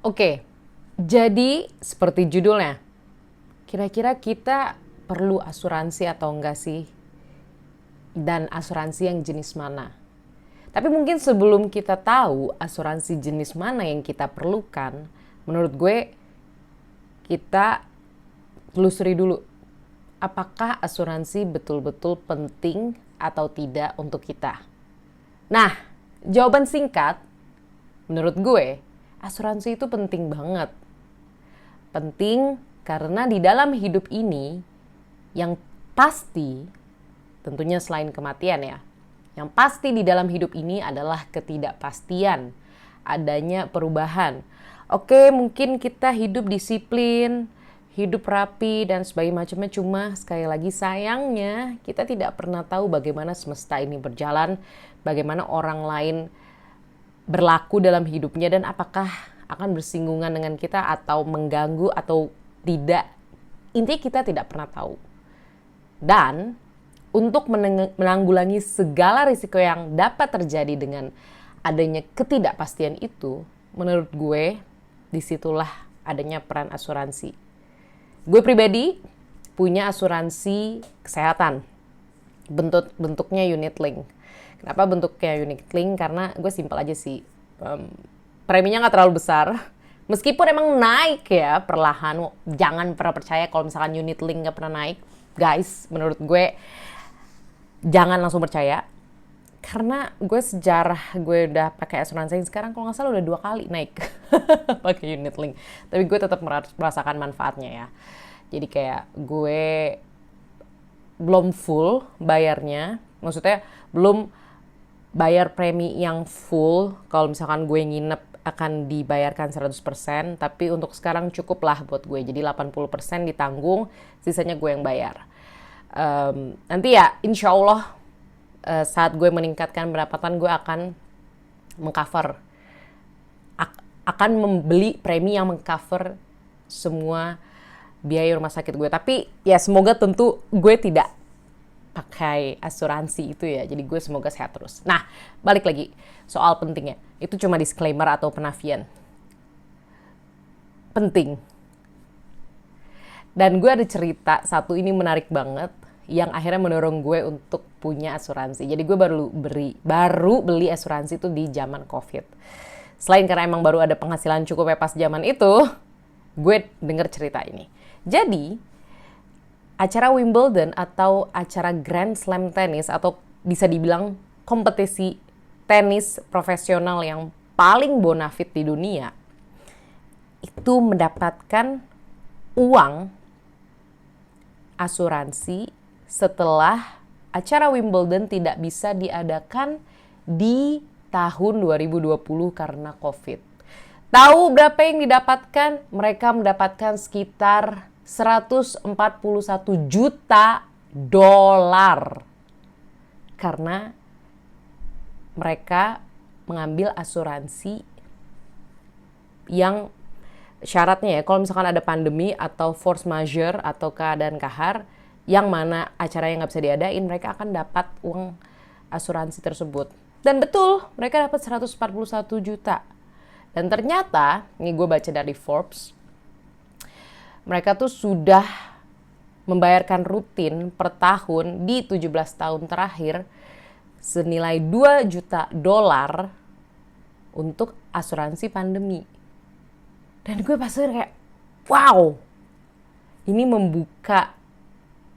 Oke, jadi seperti judulnya, kira-kira kita perlu asuransi atau enggak sih? Dan asuransi yang jenis mana? Tapi mungkin sebelum kita tahu asuransi jenis mana yang kita perlukan, menurut gue kita telusuri dulu. Apakah asuransi betul-betul penting atau tidak untuk kita? Nah, jawaban singkat, menurut gue, asuransi itu penting banget. Penting karena di dalam hidup ini, yang pasti, tentunya selain kematian ya, yang pasti di dalam hidup ini adalah ketidakpastian, adanya perubahan. Oke, mungkin kita hidup disiplin, hidup rapi dan sebagainya macamnya, cuma sekali lagi sayangnya kita tidak pernah tahu bagaimana semesta ini berjalan, bagaimana orang lain berlaku dalam hidupnya dan apakah akan bersinggungan dengan kita atau mengganggu atau tidak. Intinya kita tidak pernah tahu. Dan untuk menanggulangi segala risiko yang dapat terjadi dengan adanya ketidakpastian itu, menurut gue disitulah adanya peran asuransi. Gue pribadi punya asuransi kesehatan, bentuknya unit link. Kenapa bentuknya unit link? Karena gue simpel aja sih, preminya nggak terlalu besar. Meskipun emang naik ya perlahan, jangan pernah percaya kalau misalkan unit link nggak pernah naik. Guys, menurut gue jangan langsung percaya. Karena gue sejarah gue udah pakai asuransi sekarang kalau nggak salah udah 2 kali naik pakai unit link. Tapi gue tetap merasakan manfaatnya ya. Jadi kayak gue belum full bayarnya, maksudnya belum bayar premi yang full. Kalau misalkan gue nginep akan dibayarkan 100%, tapi untuk sekarang cukup lah buat gue. Jadi 80% ditanggung, sisanya gue yang bayar. Nanti ya insya Allah saat gue meningkatkan pendapatan, gue akan mengcover, akan membeli premi yang mengcover semua biaya rumah sakit gue. Tapi ya semoga tentu gue tidak pakai asuransi itu ya. Jadi gue semoga sehat terus. Nah, balik lagi soal pentingnya. Itu cuma disclaimer atau penafian. Penting. Dan gue ada cerita satu ini menarik banget yang akhirnya mendorong gue untuk punya asuransi. Jadi gue baru beli asuransi itu di zaman COVID. Selain karena emang baru ada penghasilan cukup ya pas zaman itu, gue denger cerita ini. Jadi, acara Wimbledon atau acara Grand Slam tenis atau bisa dibilang kompetisi tenis profesional yang paling bonafit di dunia, itu mendapatkan uang asuransi setelah acara Wimbledon tidak bisa diadakan di tahun 2020 karena COVID. Tahu berapa yang didapatkan? Mereka mendapatkan sekitar 141 juta dolar karena mereka mengambil asuransi yang syaratnya ya, kalau misalkan ada pandemi atau force majeure atau keadaan kahar yang mana acaranya nggak bisa diadain, mereka akan dapat uang asuransi tersebut. Dan betul, mereka dapat 141 juta. Dan ternyata, ini gue baca dari Forbes, mereka tuh sudah membayarkan rutin per tahun di 17 tahun terakhir senilai 2 juta dolar untuk asuransi pandemi. Dan gue pasti kayak, wow, ini membuka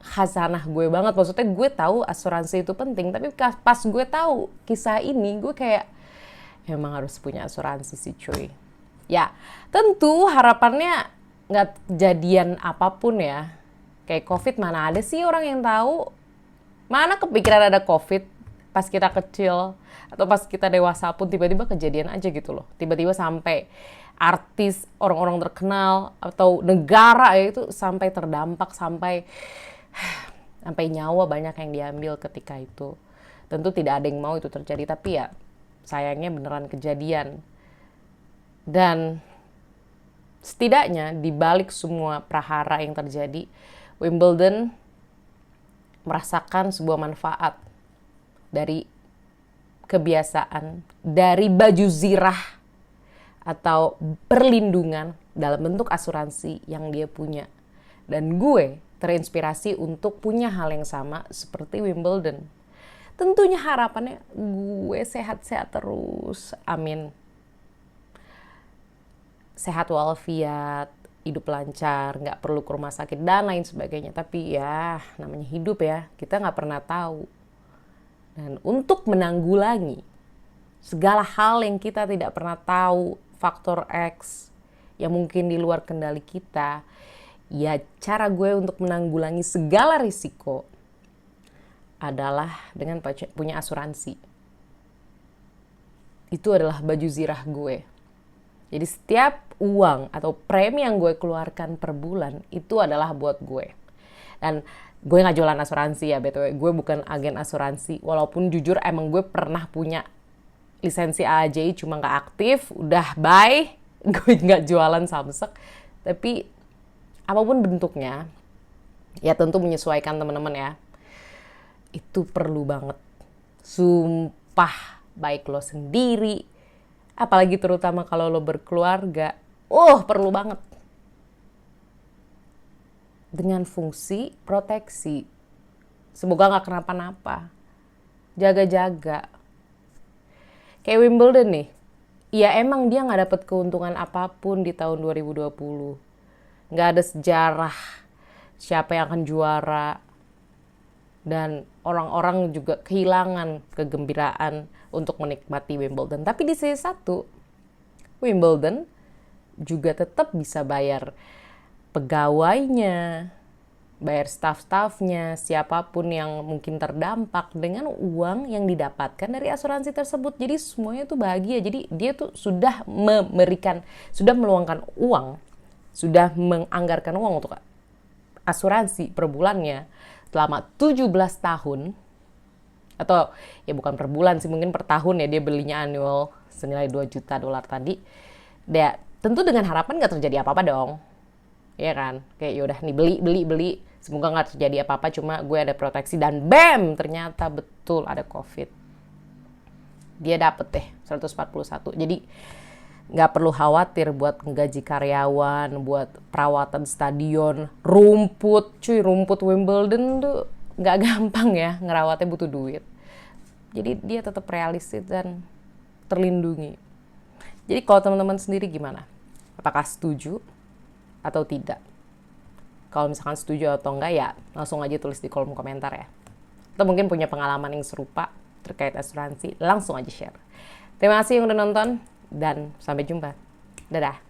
khazanah gue banget. Maksudnya gue tahu asuransi itu penting, tapi pas gue tahu kisah ini, gue kayak, emang harus punya asuransi sih cuy. Ya, tentu harapannya nggak kejadian apapun ya. Kayak COVID, mana ada sih orang yang tahu? Mana kepikiran ada COVID pas kita kecil atau pas kita dewasa pun tiba-tiba kejadian aja gitu loh. Tiba-tiba sampai artis, orang-orang terkenal atau negara ya itu sampai terdampak, sampai nyawa banyak yang diambil ketika itu. Tentu tidak ada yang mau itu terjadi, tapi ya sayangnya beneran kejadian. Dan setidaknya di balik semua prahara yang terjadi, Wimbledon merasakan sebuah manfaat dari kebiasaan, dari baju zirah atau perlindungan dalam bentuk asuransi yang dia punya. Dan gue terinspirasi untuk punya hal yang sama seperti Wimbledon. Tentunya harapannya gue sehat-sehat terus, amin. Sehat walafiat, hidup lancar, nggak perlu ke rumah sakit dan lain sebagainya. Tapi ya namanya hidup ya, kita nggak pernah tahu. Dan untuk menanggulangi segala hal yang kita tidak pernah tahu, faktor X yang mungkin di luar kendali kita, ya cara gue untuk menanggulangi segala risiko adalah dengan punya asuransi. Itu adalah baju zirah gue. Jadi setiap uang atau premi yang gue keluarkan per bulan itu adalah buat gue. Dan gue gak jualan asuransi ya BTW, gue bukan agen asuransi. Walaupun jujur emang gue pernah punya lisensi AAJI cuma gak aktif, udah bye. Gue gak jualan samsek. Tapi apapun bentuknya, ya tentu menyesuaikan teman-teman ya. Itu perlu banget. Sumpah, baik lo sendiri, apalagi terutama kalau lo berkeluarga, perlu banget. Dengan fungsi proteksi. Semoga gak kenapa-napa. Jaga-jaga. Kayak Wimbledon nih. Ya emang dia gak dapet keuntungan apapun di tahun 2020. Gak ada sejarah siapa yang akan juara. Dan orang-orang juga kehilangan kegembiraan untuk menikmati Wimbledon. Tapi di sisi satu, Wimbledon juga tetap bisa bayar pegawainya, bayar staff-staffnya, siapapun yang mungkin terdampak dengan uang yang didapatkan dari asuransi tersebut. Jadi semuanya tuh bahagia. Jadi dia tuh sudah sudah meluangkan uang, sudah menganggarkan uang untuk asuransi per bulannya selama 17 tahun. Atau ya bukan per bulan sih, mungkin per tahun ya, dia belinya annual senilai $2 juta tadi. Dia tentu dengan harapan gak terjadi apa-apa dong. Ya kan? Kayak yaudah nih beli. Semoga gak terjadi apa-apa, cuma gue ada proteksi dan BAM! Ternyata betul ada COVID. Dia dapet deh 141. Jadi gak perlu khawatir buat menggaji karyawan, buat perawatan stadion, rumput. Cuy, rumput Wimbledon tuh gak gampang ya, ngerawatnya butuh duit. Jadi dia tetap realistis dan terlindungi. Jadi kalau teman-teman sendiri gimana? Apakah setuju atau tidak? Kalau misalkan setuju atau enggak ya langsung aja tulis di kolom komentar ya. Atau mungkin punya pengalaman yang serupa terkait asuransi, langsung aja share. Terima kasih yang udah nonton dan sampai jumpa. Dadah.